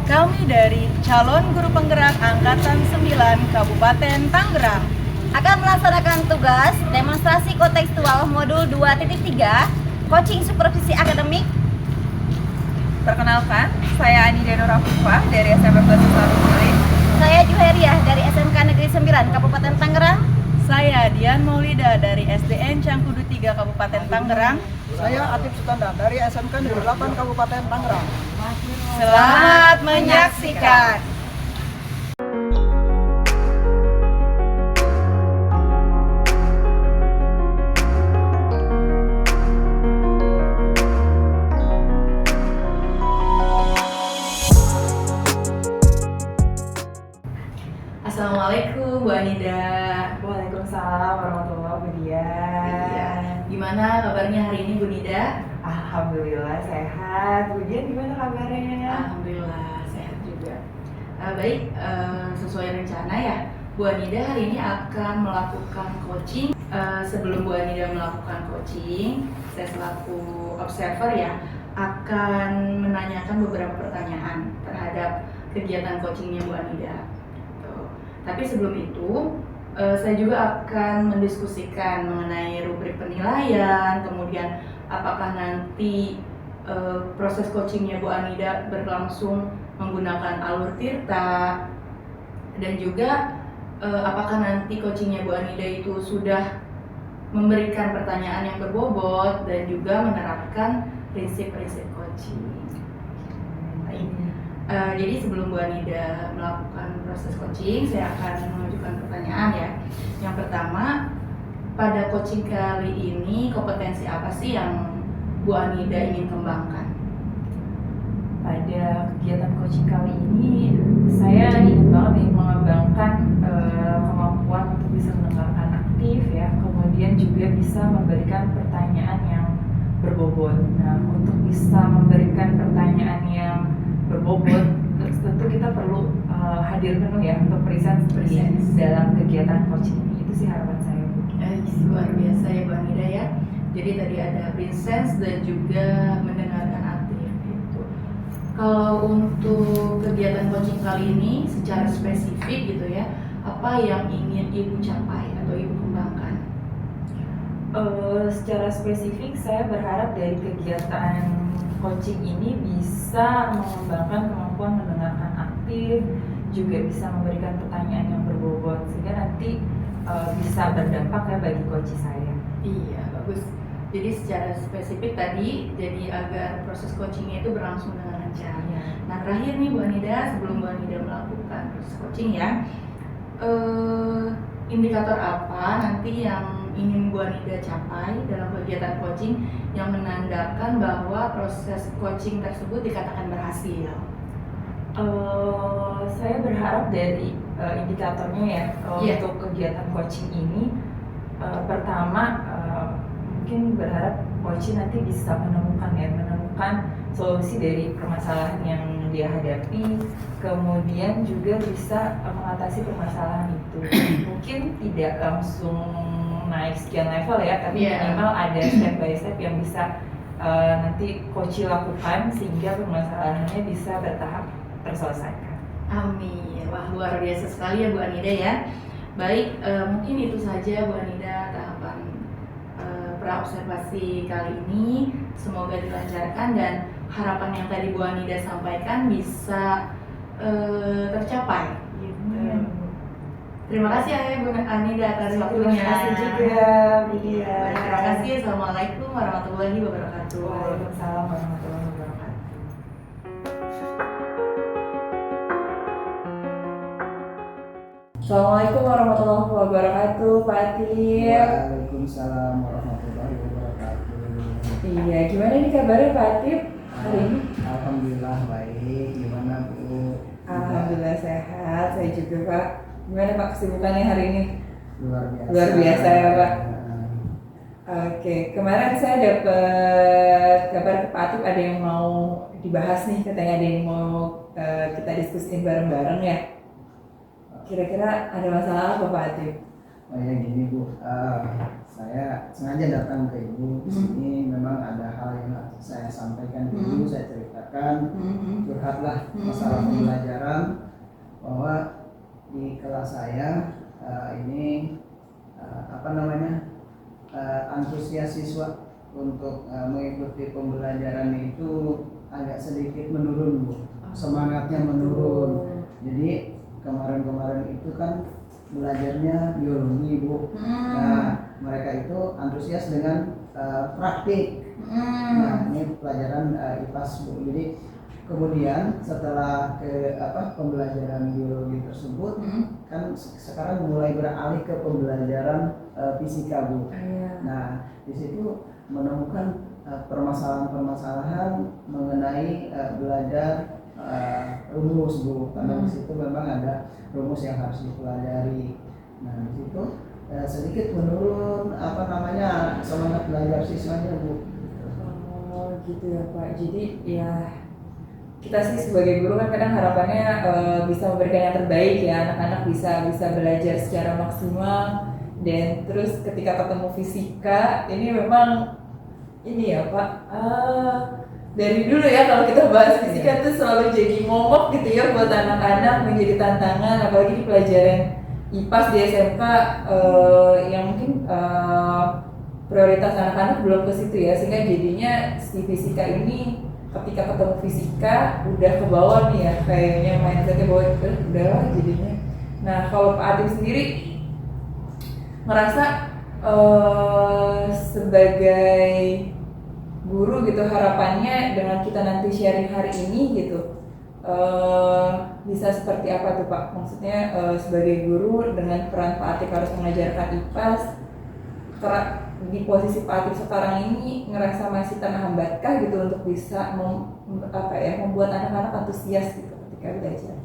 Kami dari calon guru penggerak Angkatan 9 Kabupaten Tangerang akan melaksanakan tugas demonstrasi kontekstual modul 2.3 coaching supervisi akademik. Perkenalkan, saya Anida Nur Afifah dari SMP Kelas 1 Kulit. Saya Juheriah dari SMK Negeri 9 Kabupaten Tangerang. Saya Dian Maulida dari SDN Cangkudu 3 Kabupaten Tangerang. Saya Atif Sutanda dari SMK Negeri 8 Kabupaten Tangerang. Selamat menyaksikan. Assalamualaikum Bu Anida. Waalaikumsalam warahmatullahi wabarakatuh. Iya. Gimana kabarnya hari ini Bu Nida? Alhamdulillah sehat. Bu Dian gimana kabarnya? Alhamdulillah sehat juga. Baik, sesuai rencana ya, Bu Anida hari ini akan melakukan coaching. Sebelum Bu Anida melakukan coaching, saya selaku observer ya akan menanyakan beberapa pertanyaan terhadap kegiatan coachingnya Bu Anida. Tapi sebelum itu, saya juga akan mendiskusikan mengenai rubrik penilaian, kemudian apakah nanti proses coachingnya Bu Anida berlangsung menggunakan alur tirta, dan juga apakah nanti coachingnya Bu Anida itu sudah memberikan pertanyaan yang berbobot dan juga menerapkan prinsip-prinsip coaching. Baik. Jadi sebelum Bu Anida melakukan proses coaching, saya akan mengajukan pertanyaan ya. Yang pertama, pada coaching kali ini kompetensi apa sih yang Bu Anida ingin kembangkan? Pada kegiatan coaching kali ini, saya ingin banget mengembangkan kemampuan untuk bisa mendengarkan aktif ya, kemudian juga bisa memberikan pertanyaan yang berbobot. Nah, untuk bisa memberikan pertanyaan yang berbobot, tentu kita perlu hadir penuh ya untuk present dalam kegiatan coaching ini. Itu sih harapan saya. Luar biasa ya Bu Anida ya. Jadi tadi ada presence dan juga mendengarkan aktif gitu. Kalau untuk kegiatan coaching kali ini secara spesifik gitu ya, apa yang ingin Ibu capai atau Ibu kembangkan? Secara spesifik saya berharap dari kegiatan coaching ini bisa mengembangkan kemampuan mendengarkan aktif, juga bisa memberikan pertanyaan yang berbobot sehingga nanti bisa berdampak ya bagi coach saya. Iya, bagus. Jadi secara spesifik tadi, jadi agar proses coachingnya itu berlangsung dengan lancar. Ya. Nah terakhir nih Bu Anida, sebelum Bu Anida melakukan proses coaching ya, indikator apa nanti yang ingin Bu Anida capai dalam kegiatan coaching yang menandakan bahwa proses coaching tersebut dikatakan berhasil? Saya berharap dari indikatornya ya untuk kegiatan coaching ini, pertama mungkin berharap coach nanti bisa menemukan solusi dari permasalahan yang dia hadapi, kemudian juga bisa mengatasi permasalahan itu. Mungkin tidak langsung naik sekian level ya, tapi minimal ada step by step yang bisa nanti coach lakukan sehingga permasalahannya bisa bertahap terselesaikan. Amin. Wah, luar biasa sekali ya Bu Anida ya. Baik, mungkin itu saja Bu Anida tahapan praobservasi kali ini. Semoga dilancarkan dan harapan yang tadi Bu Anida sampaikan bisa tercapai gitu. Terima kasih ya Bu Anida atas waktunya. Terima kasih juga. Iya. Terima kasih. Assalamualaikum warahmatullahi wabarakatuh. Waalaikumsalam warahmatullahi wabarakatuh. Assalamualaikum warahmatullahi wabarakatuh, Pak Atif. Waalaikumsalam warahmatullahi wabarakatuh. Iya, gimana nih kabarnya Pak Atif hari ini? Alhamdulillah baik. Gimana Bu? Alhamdulillah sehat, saya juga Pak. Gimana Pak kesibukannya hari ini? Luar biasa. Luar biasa ya Pak. Oke, kemarin saya dapat kabar Pak Atif ada yang mau dibahas nih, katanya ada yang mau kita diskusiin bareng-bareng ya. Kira-kira ada masalah apa Pak Atif? Oh ya gini Bu, saya sengaja datang ke Ibu di sini. Memang ada hal yang saya sampaikan ke Ibu, saya ceritakan, curhatlah masalah pembelajaran, bahwa di kelas saya ini antusias siswa untuk mengikuti pembelajaran itu agak sedikit menurun Bu, semangatnya menurun. Jadi kemarin itu kan belajarnya biologi Bu. Nah mereka itu antusias dengan praktik. Nah ini pelajaran IPAS Bu. Jadi kemudian setelah pembelajaran biologi tersebut kan sekarang mulai beralih ke pembelajaran fisika Bu. Nah di situ menemukan permasalahan-permasalahan mengenai belajar rumus Bu, karena di situ memang ada rumus yang harus dipelajari. Nah di situ sedikit menurun semangat belajar siswanya Bu. Oh gitu ya Pak. Jadi ya kita sih sebagai guru kan kadang harapannya bisa memberikan yang terbaik ya, anak-anak bisa belajar secara maksimal. Dan terus ketika ketemu fisika ini memang ini ya Pak, dari dulu ya kalau kita bahas fisika itu selalu jadi momok gitu ya buat anak-anak, menjadi tantangan, apalagi di pelajaran IPAS di SMK yang mungkin prioritas anak-anak belum ke situ ya, sehingga jadinya si fisika ini ketika ketemu fisika udah ke bawah nih ya, kayaknya mindsetnya bahwa udahlah jadinya. Nah kalau Pak Atim sendiri merasa sebagai guru gitu, harapannya dengan kita nanti sharing hari ini gitu bisa seperti apa tuh Pak? Maksudnya sebagai guru dengan peran Pak Atim harus mengajarkan IPAS, di posisi Pak Atim sekarang ini ngerasa masih terhambatkah gitu untuk bisa membuat anak-anak antusias gitu ketika belajar?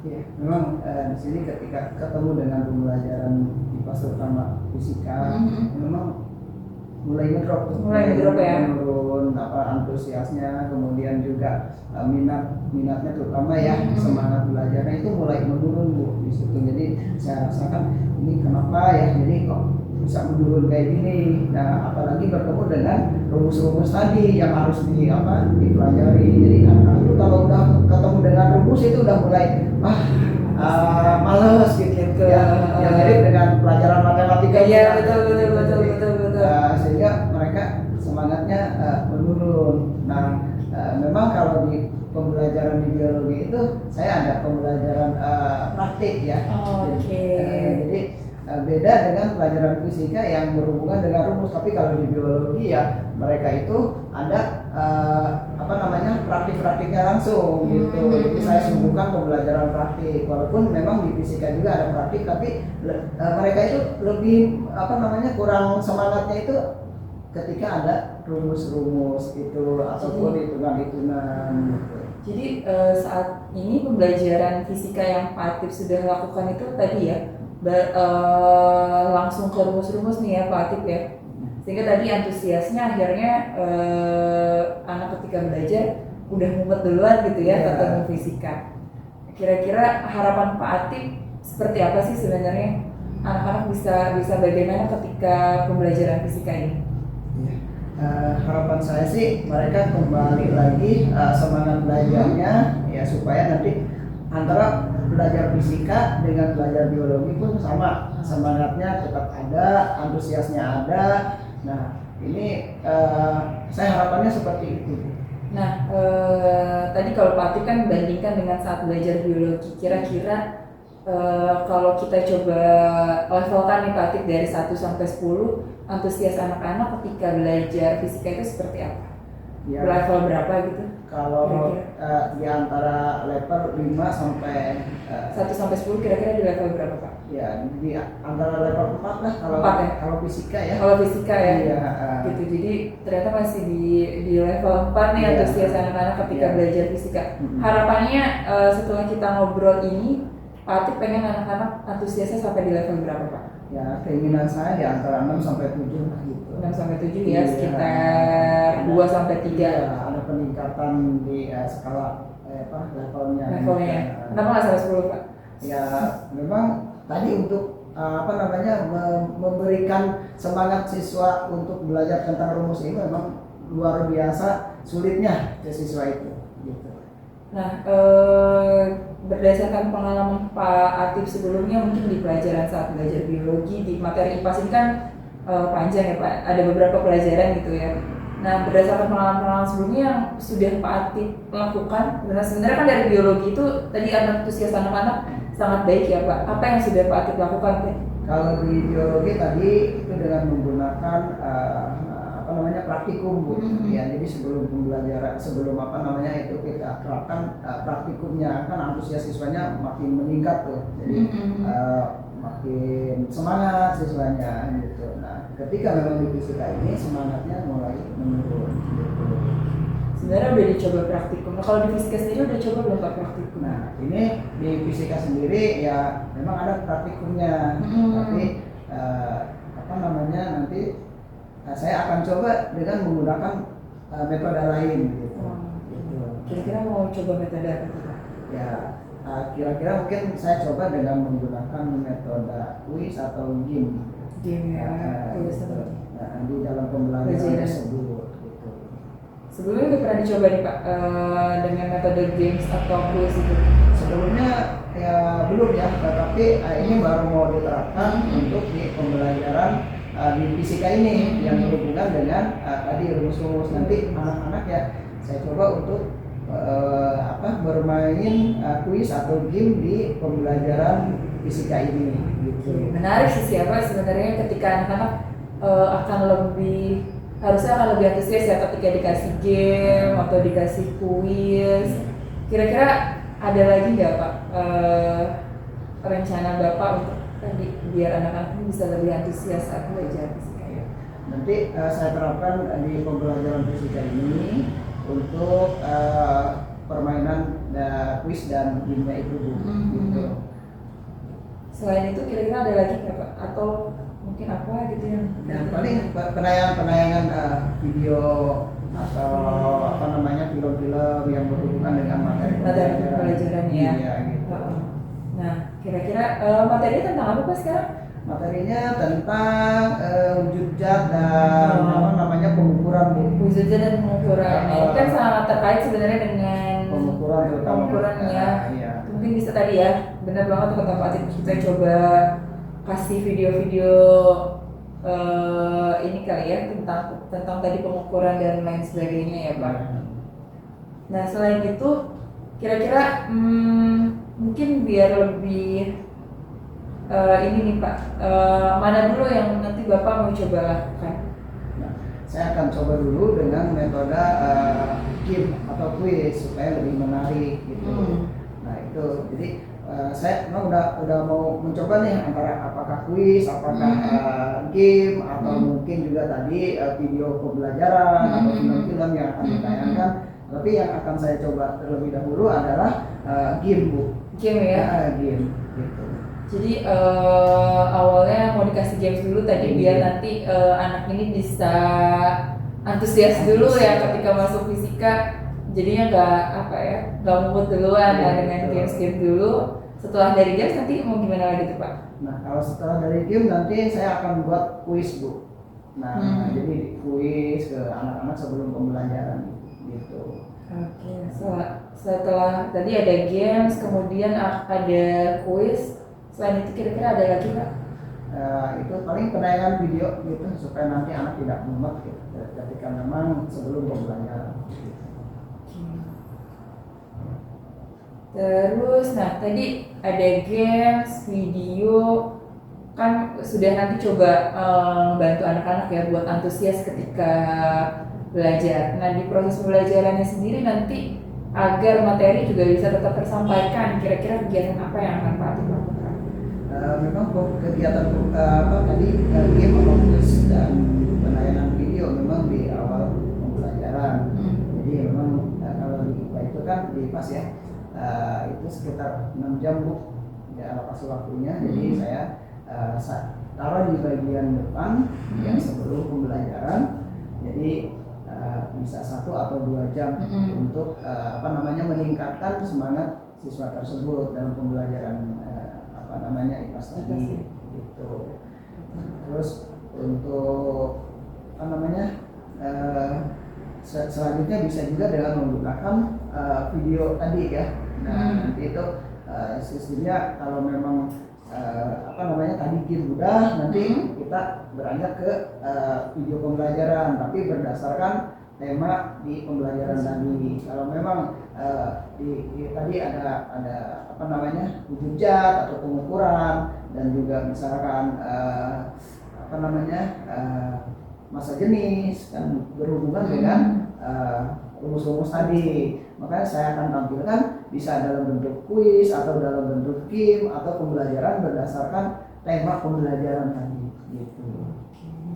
Ya, memang di sini ketika ketemu dengan pembelajaran IPAS terutama fisika, memang mulai ngedrop ya, menurun antusiasnya, kemudian juga minatnya terutama ya, semangat belajarnya itu mulai menurun Bu di situ. Jadi saya rasakan ini kenapa ya, jadi kok bisa menurun kayak gini. Nah apalagi bertemu dengan rumus-rumus tadi yang harus dipelajari. Jadi anak-anak itu kalau udah ketemu dengan rumus itu udah mulai males gitu ya, yang mirip dengan pelajaran matematika. Iya betul. Sehingga mereka semangatnya menurun. Nah memang kalau di pembelajaran di biologi itu saya ada pembelajaran praktik ya. Jadi beda dengan pelajaran fisika yang berhubungan dengan rumus. Tapi kalau di biologi ya mereka itu ada praktik-praktiknya langsung gitu. Jadi saya sungguhkan pembelajaran praktik, walaupun memang di fisika juga ada praktik, tapi mereka itu lebih kurang semangatnya itu ketika ada rumus-rumus itu ataupun hitungan-hitungan gitu. Jadi saat ini pembelajaran fisika yang Pak Atim sudah lakukan itu tadi ya langsung ke rumus-rumus nih ya Pak Atim ya, sehingga tadi antusiasnya akhirnya anak ketika belajar udah mumet duluan gitu ya ketemu fisika. Kira-kira harapan Pak Atim seperti apa sih sebenarnya, anak-anak bisa bagaimana ketika pembelajaran fisika ini? Harapan saya sih mereka kembali lagi semangat belajarnya ya, supaya nanti antara belajar fisika dengan belajar biologi pun sama, semangatnya tetap ada, antusiasnya ada. Nah ini saya harapannya seperti itu. Nah tadi kalau Pak Atim kan bandingkan dengan saat belajar biologi, kira-kira kalau kita coba levelkan nih Pak Atim dari 1 sampai 10, antusias anak-anak ketika belajar fisika itu seperti apa? Ya, level berapa gitu? Kalau di antara level 5 sampai 1 sampai 10 kira-kira di level berapa Pak? Ya di antara level 4 lah kalau fisika ya. Kalau fisika ya. Iya, gitu. Jadi ternyata masih di level 4 nih antusias anak-anak ketika belajar fisika. Harapannya setelah kita ngobrol ini, Pak Atim pengen anak-anak antusiasnya sampai di level berapa Pak? Ya keinginan saya di antara 6 sampai 7 lah gitu. 6 sampai 7 ya, sekitar 2 sampai 3. Ya, ada peningkatan di skala levelnya. Kenapa nggak sampai 10 Pak? Ya memang tadi untuk memberikan semangat siswa untuk belajar tentang rumus ini memang luar biasa sulitnya ke siswa itu gitu. Nah, berdasarkan pengalaman Pak Atif sebelumnya, mungkin di pelajaran saat belajar biologi di materi IPAS ini kan panjang ya Pak, ada beberapa pelajaran gitu ya. Nah, berdasarkan pengalaman sebelumnya yang sudah Pak Atif lakukan, sebenarnya kan dari biologi itu tadi antusias anak-anak sangat baik ya Pak. Apa yang sudah Pak Atif lakukan Pak? Kalau di biologi tadi itu dengan menggunakan praktikum Bu. Ya, jadi sebelum pembelajaran, itu kita terapkan praktikumnya, kan antusias siswanya makin meningkat tuh. Jadi makin semangat siswanya gitu. Nah, ketika memang di fisika ini semangatnya mulai menurun gitu. Sebenarnya udah dicoba praktikum. Nah, kalau di fisika sendiri udah coba belum Pak praktikum? Nah, ini di fisika sendiri ya memang ada praktikumnya, tapi nanti saya akan coba dengan menggunakan metode lain gitu. Kira-kira mau coba metode apa Pak? Ya, kira-kira mungkin saya coba dengan menggunakan metode quiz atau game. Game ya, Di dalam pembelajaran tersebut. Gitu. Sebelumnya udah pernah dicoba nih Pak dengan metode games atau quiz itu? Sebelumnya ya belum ya, tetapi ini baru mau diterapkan untuk di pembelajaran di fisika ini yang berhubungan dengan tadi rumus-rumus. Nanti anak-anak ya saya coba untuk bermain kuis atau game di pembelajaran fisika ini gitu. Menarik sih siapa sebenarnya ketika anak-anak harusnya akan lebih antusias ya ketika dikasih game atau dikasih kuis. Kira-kira ada lagi nggak Pak rencana Bapak untuk tadi biar anak-anak bisa lebih antusias saat belajar fisika ya? Nanti saya terapkan di pembelajaran fisika ini untuk permainan kuis dan game itu Bu. Gitu. Selain itu kira-kira ada lagi nggak Pak? Atau mungkin apa gitu yang? Yang paling penayangan video atau film-film yang berhubungan dengan materi pelajaran ya. Iya, gitu. Nah, kira-kira materi tentang apa Pak sekarang? Materinya tentang wujud zat dan pengukuran Bu. Wujud zat dan pengukuran. Nah, itu kan sangat terkait sebenarnya dengan pengukuran ya. Iya. Mungkin bisa tadi ya, benar banget kata Pak Atif, kita coba kasih video-video ini kali ya tentang tadi pengukuran dan lain sebagainya ya Pak. Nah, selain itu kira-kira mungkin biar lebih ini nih Pak, mana dulu yang nanti Bapak mau coba lakukan? Nah, saya akan coba dulu dengan metode game atau quiz supaya lebih menarik gitu. Nah itu, jadi saya memang udah mau mencoba nih antara apakah quiz, apakah game atau mungkin juga tadi video pembelajaran atau film-film yang akan ditayangkan. Tapi yang akan saya coba terlebih dahulu adalah game Bu. Game ya? Game gitu. Jadi awalnya mau dikasih games dulu tadi biar nanti anak ini bisa antusias dulu ya ketika masuk fisika, jadinya nggak mumet duluan dengan games dulu. Setelah dari games nanti mau gimana lagi tuh Pak? Nah kalau setelah dari game nanti saya akan buat kuis Bu. Nah jadi kuis ke anak-anak sebelum pembelajaran gitu. Oke, setelah tadi ada games, kemudian ada kuis. Selain itu kira-kira ada lagi Pak? Itu paling penayangan video gitu supaya nanti anak tidak mumet gitu, ketika memang sebelum pembelajaran. Terus, nah tadi ada games, video, kan sudah nanti coba bantu anak-anak ya buat antusias ketika belajar. Nah di proses pembelajarannya sendiri nanti agar materi juga bisa tetap tersampaikan, kira-kira kegiatan apa yang akan Pak Atif lakukan? Memang kegiatan tadi game atau quiz dan penayangan video memang di awal pembelajaran. Jadi memang kalau di IPA itu kan di IPAS ya itu sekitar 6 jam Bu ya alokasi waktunya. Jadi saya taruh di bagian depan yang sebelum pembelajaran. Jadi bisa 1 atau 2 jam untuk meningkatkan semangat siswa tersebut dalam pembelajaran IPAS tadi. gitu. Terus untuk apa namanya selanjutnya bisa juga dengan menggunakan video tadi ya. Nah nanti itu sistemnya kalau memang apa namanya tadi game udah, nanti kita beranjak ke video pembelajaran tapi berdasarkan tema di pembelajaran tadi. Kalau memang tadi ada apa namanya hujat atau pengukuran dan juga misalkan apa namanya masa jenis kan berhubungan dengan rumus-rumus tadi, makanya saya akan tampilkan bisa dalam bentuk kuis atau dalam bentuk game atau pembelajaran berdasarkan tema pembelajaran tadi gitu.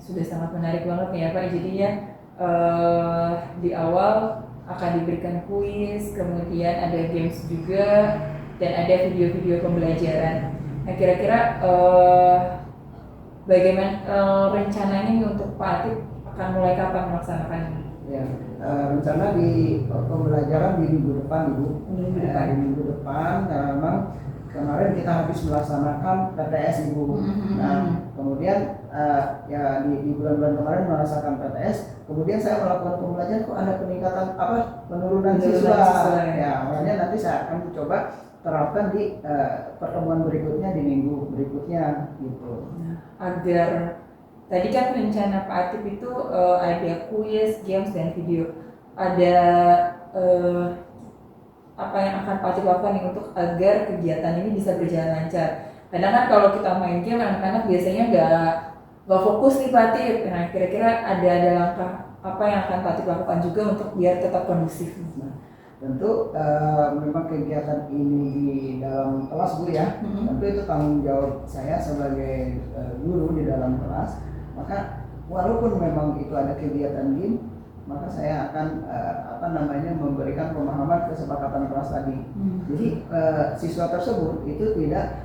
Sudah sangat menarik banget ya Pak. Jadinya di awal akan diberikan kuis, kemudian ada games juga, dan ada video-video pembelajaran. Nah kira-kira bagaimana rencananya nih untuk Pak Atif akan mulai kapan melaksanakan ini? Ya, rencana di pembelajaran di minggu depan Ibu. Minggu depan. Di minggu depan karena memang kemarin kita habis melaksanakan PTS Ibu. Nah kemudian ya di bulan-bulan kemarin merasakan PTS, kemudian saya melakukan pembelajaran kok ada peningkatan penurunan siswa. Ya makanya nanti saya akan coba terapkan di pertemuan berikutnya di minggu berikutnya gitu. Nah, agar tadi kan rencana Pak Atif itu ada kuis, games, dan video. Ada apa yang akan Pak Atif lakukan nih untuk agar kegiatan ini bisa berjalan lancar? Kadang kan kalau kita main game anak-anak biasanya nggak fokus nih Pak Atif. Nah kira-kira ada langkah apa yang akan Pak Atif lakukan juga untuk biar tetap kondusif? Tentu memang kegiatan ini di dalam kelas Bu ya, tentu itu tanggung jawab saya sebagai guru di dalam kelas. Maka walaupun memang itu ada kegiatan game, maka saya akan apa namanya memberikan pemahaman kesepakatan kelas tadi. Jadi siswa tersebut itu tidak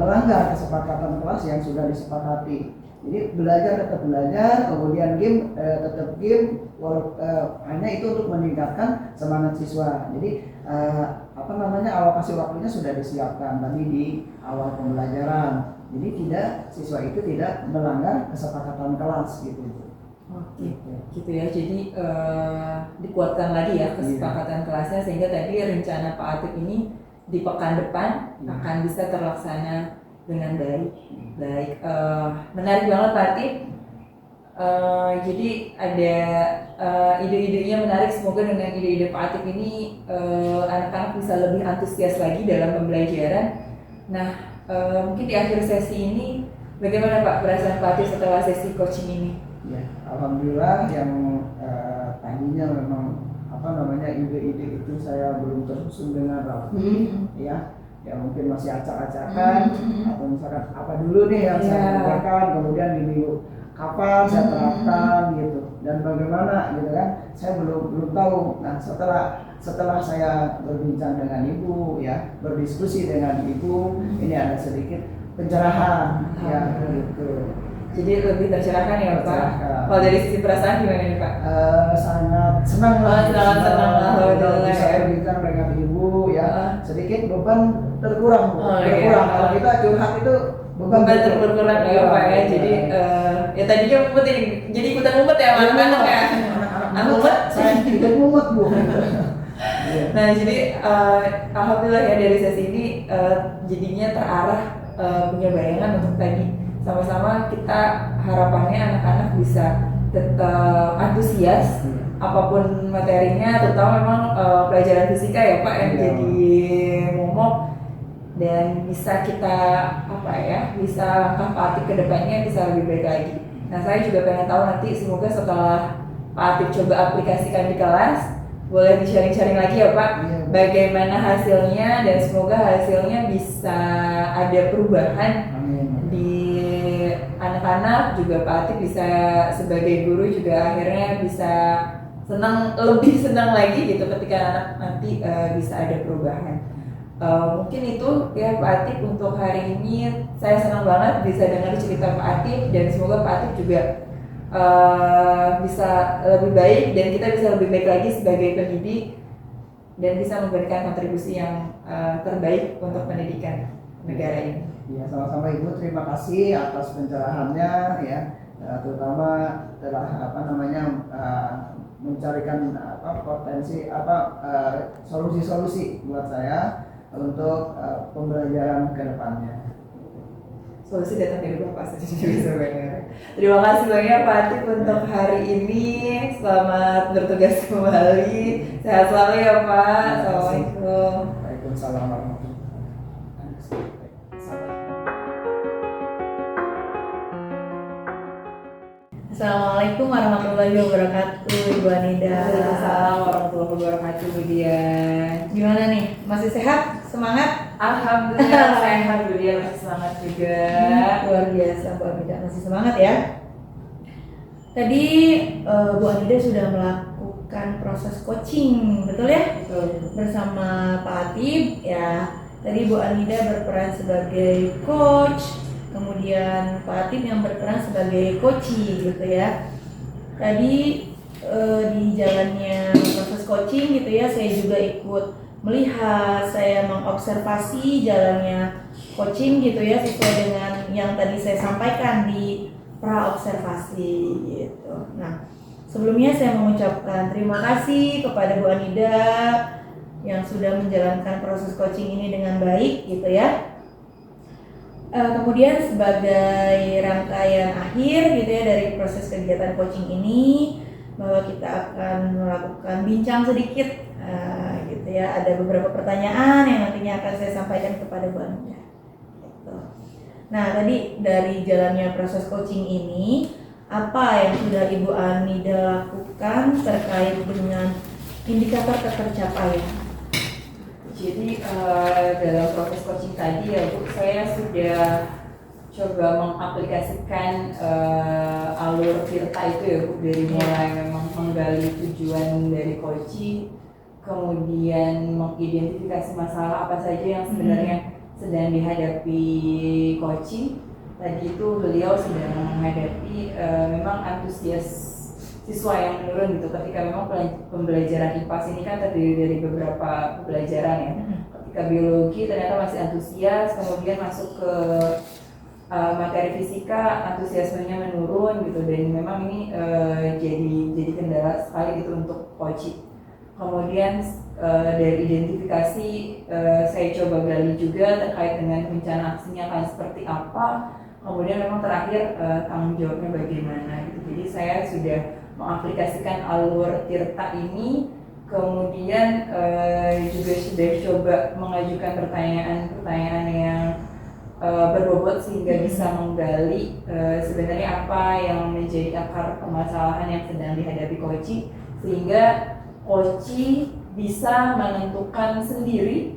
melanggar kesepakatan kelas yang sudah disepakati. Jadi belajar tetap belajar, kemudian game tetap game, hanya itu untuk meningkatkan semangat siswa. Jadi apa namanya alokasi waktunya sudah disiapkan tadi di awal pembelajaran. Jadi siswa itu tidak melanggar kesepakatan kelas gitu. Oke, gitu ya. Jadi dikuatkan lagi ya kesepakatan kelasnya sehingga tadi rencana Pak Atif ini di pekan depan akan bisa terlaksana dengan baik. Menarik banget Pak Atif. Jadi ada ide-idenya menarik. Semoga dengan ide-ide Pak Atif ini anak-anak bisa lebih antusias lagi dalam pembelajaran. Nah, mungkin di akhir sesi ini bagaimana Pak perasaan Pak Atif setelah sesi coaching ini? Ya, alhamdulillah yang tadinya memang apa namanya ide-ide itu saya belum tersusun dengan rapi, ya mungkin masih acak-acakan atau misalkan apa dulu nih yang saya kerjakan, kemudian di minggu kapan saya terapkan gitu dan bagaimana gitu kan, saya belum tahu. Nah setelah saya berbincang dengan ibu ya, berdiskusi dengan ibu, ini ada sedikit pencerahan ya gitu. Jadi lebih tercerahkan ya Pak. Kalau dari sisi perasaan gimana nih Pak? Sangat senang lah. Sangat senang lah. Bisa berbincang dengan ibu ya. Sedikit beban terkurang. Kalau kita curhat itu beban terkurang ya Pak ya. Jadi ya tadinya mumet ini. Jadi ikutan mumet ya anak-anak ya. Anak mumet, saya tidak mumet Bu. Nah jadi alhamdulillah ya dari sesi ini jadinya terarah punya bayangan untuk tadi. Sama-sama kita harapannya anak-anak bisa tetap antusias apapun materinya, terutama memang pelajaran fisika ya Pak yang jadi momok, dan bisa kita bisa langkah Pak Atif ke depannya bisa lebih baik lagi. Nah saya juga pengen tahu nanti semoga setelah Pak Atif coba aplikasikan di kelas, boleh di-sharing-sharing lagi ya Pak bagaimana hasilnya, dan semoga hasilnya bisa ada perubahan di anak-anak, juga Pak Atif bisa sebagai guru juga akhirnya bisa lebih senang lagi gitu ketika anak nanti bisa ada perubahan. Mungkin itu ya Pak Atif untuk hari ini. Saya senang banget bisa dengar cerita Pak Atif, dan semoga Pak Atif juga bisa lebih baik dan kita bisa lebih baik lagi sebagai pendidik dan bisa memberikan kontribusi yang terbaik untuk pendidikan. negara ini. Ya, sama-sama Ibu, terima kasih atas pencerahannya ya, terutama telah mencarikan solusi-solusi buat saya untuk pembelajaran ke depannya. Solusi datang dari Bapak sendiri sebenarnya. Terima kasih banyak Pak Atif untuk hari ini. Selamat bertugas kembali. Sehat selalu ya Pak. Assalamualaikum. Waalaikumsalam warahmatullahi wabarakatuh. Assalamualaikum warahmatullahi wabarakatuh, Ibu Anida. Waalaikumsalam warahmatullahi wabarakatuh, Bu Dian. Gimana nih? Masih sehat? Semangat? Alhamdulillah sehat, Bu Dian, masih semangat juga. Luar biasa, Bu Anida masih semangat ya. Tadi Bu Anida sudah melakukan proses coaching, betul ya? Betul. Bersama Pak Atib ya. Tadi Bu Anida berperan sebagai coach, kemudian Pak Atib yang berperan sebagai coachee gitu ya. Tadi di jalannya proses coaching gitu ya, saya juga ikut melihat, saya mengobservasi jalannya coaching gitu ya, sesuai dengan yang tadi saya sampaikan di pra-observasi gitu. Nah, sebelumnya saya mengucapkan terima kasih kepada Bu Anida yang sudah menjalankan proses coaching ini dengan baik gitu ya. Kemudian sebagai rangkaian akhir gitu ya dari proses kegiatan coaching ini, bahwa kita akan melakukan bincang sedikit gitu ya. Ada beberapa pertanyaan yang nantinya akan saya sampaikan kepada Bu Anida. Gitu. Nah, tadi dari jalannya proses coaching ini, apa yang sudah Ibu Anida lakukan terkait dengan indikator ketercapaian? Jadi dalam proses coaching tadi ya Bu, saya sudah coba mengaplikasikan alur Tirta itu ya Bu, dari mulai memang menggali tujuan dari coaching, kemudian mengidentifikasi masalah apa saja yang sebenarnya sedang dihadapi coaching. Tadi itu beliau sedang menghadapi memang antusias siswa yang menurun gitu, ketika memang pembelajaran IPAS ini kan terdiri dari beberapa pembelajaran ya. Ketika biologi ternyata masih antusias, kemudian masuk ke materi fisika antusiasmenya menurun gitu, dan memang ini jadi kendala sekali gitu untuk coaching. Kemudian dari identifikasi saya coba gali juga terkait dengan rencana aksinya akan seperti apa. Kemudian memang terakhir tanggung jawabnya bagaimana gitu. Jadi saya sudah mengaplikasikan alur Tirta ini, kemudian juga sudah coba mengajukan pertanyaan-pertanyaan yang berbobot sehingga bisa menggali sebenarnya apa yang menjadi akar permasalahan yang sedang dihadapi coaching, sehingga coaching bisa menentukan sendiri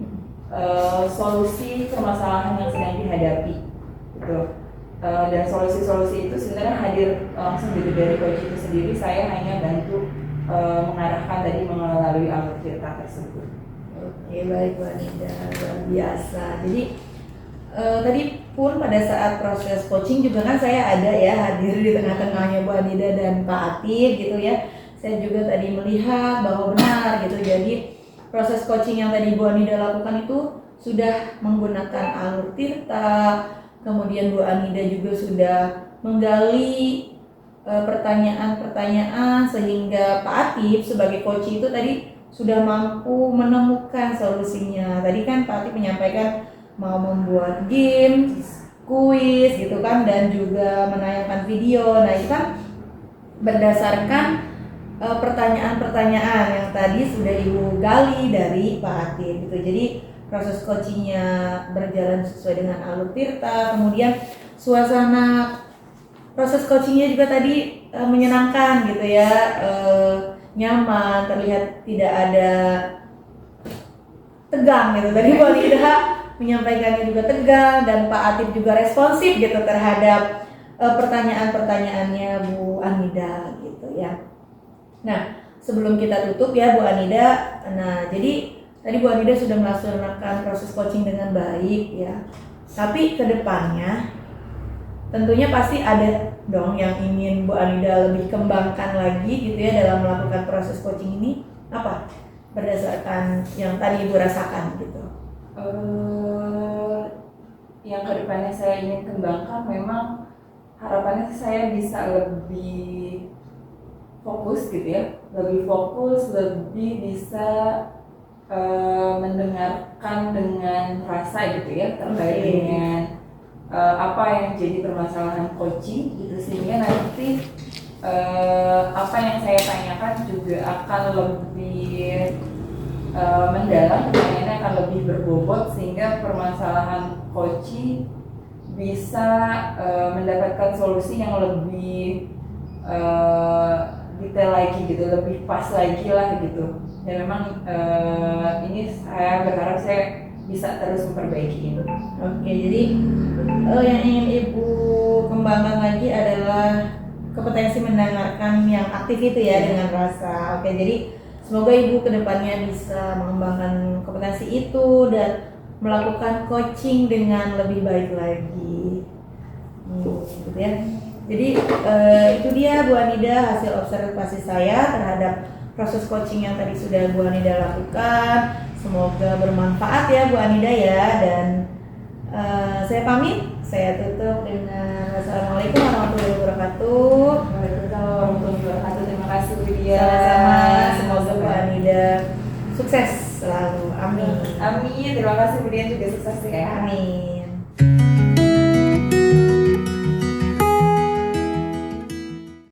solusi permasalahan yang sedang dihadapi gitu. Dan solusi-solusi itu sebenarnya hadir langsung dari coach itu sendiri. Saya hanya bantu mengarahkan tadi melalui alur Tirta tersebut. Oke, baik Bu Anida, luar biasa. Jadi tadi pun pada saat proses coaching juga kan saya ada ya hadir di tengah-tengahnya Bu Anida dan Pak Atib gitu ya. Saya juga tadi melihat bahwa benar gitu. Jadi proses coaching yang tadi Bu Anida lakukan itu sudah menggunakan alur Tirta. Kemudian Bu Anida juga sudah menggali pertanyaan-pertanyaan sehingga Pak Atib sebagai coach itu tadi sudah mampu menemukan solusinya. Tadi kan Pak Atib menyampaikan mau membuat game, kuis gitu kan, dan juga menayangkan video. Nah, itu kan berdasarkan pertanyaan-pertanyaan yang tadi sudah Ibu gali dari Pak Atib gitu. Jadi proses coachingnya berjalan sesuai dengan alur Tirta, kemudian suasana proses coachingnya juga tadi menyenangkan gitu ya, nyaman, terlihat tidak ada tegang gitu. Tadi Bu Anida menyampaikannya juga tegang, dan Pak Atib juga responsif gitu terhadap pertanyaan-pertanyaannya Bu Anida gitu ya. Nah, sebelum kita tutup ya Bu Anida, nah jadi tadi Bu Anida sudah melaksanakan proses coaching dengan baik ya. Tapi ke depannya tentunya pasti ada dong yang ingin Bu Anida lebih kembangkan lagi gitu ya dalam melakukan proses coaching ini. Apa? Berdasarkan yang tadi Ibu rasakan gitu. yang kedepannya saya ingin kembangkan, memang harapannya saya bisa lebih fokus gitu ya, lebih fokus, lebih bisa mendengarkan dengan rasa gitu ya terkait dengan apa yang jadi permasalahan coaching gitu, sehingga nanti apa yang saya tanyakan juga akan lebih mendalam, pertanyaannya akan lebih berbobot, sehingga permasalahan coaching bisa mendapatkan solusi yang lebih detail lagi gitu, lebih pas lagi lah gitu. Dan memang ini saya berharap saya bisa terus memperbaiki ini. Oke, jadi yang ingin Ibu kembangkan lagi adalah kompetensi mendengarkan yang aktif itu ya, dengan rasa. Oke, jadi semoga Ibu kedepannya bisa mengembangkan kompetensi itu dan melakukan coaching dengan lebih baik lagi. Gitu ya. Jadi itu dia Bu Anida hasil observasi saya terhadap proses coaching yang tadi sudah Bu Anida lakukan. Semoga bermanfaat ya Bu Anida ya, dan saya pamit. Saya tutup dengan Assalamualaikum warahmatullahi wabarakatuh. Waalaikumsalam warahmatullahi wabarakatuh. Terima kasih Bu Dia. Sama-sama. Semoga Bu Anida sukses selalu. Amin. Amin. Terima kasih Bu Dia, juga sukses ya. Amin.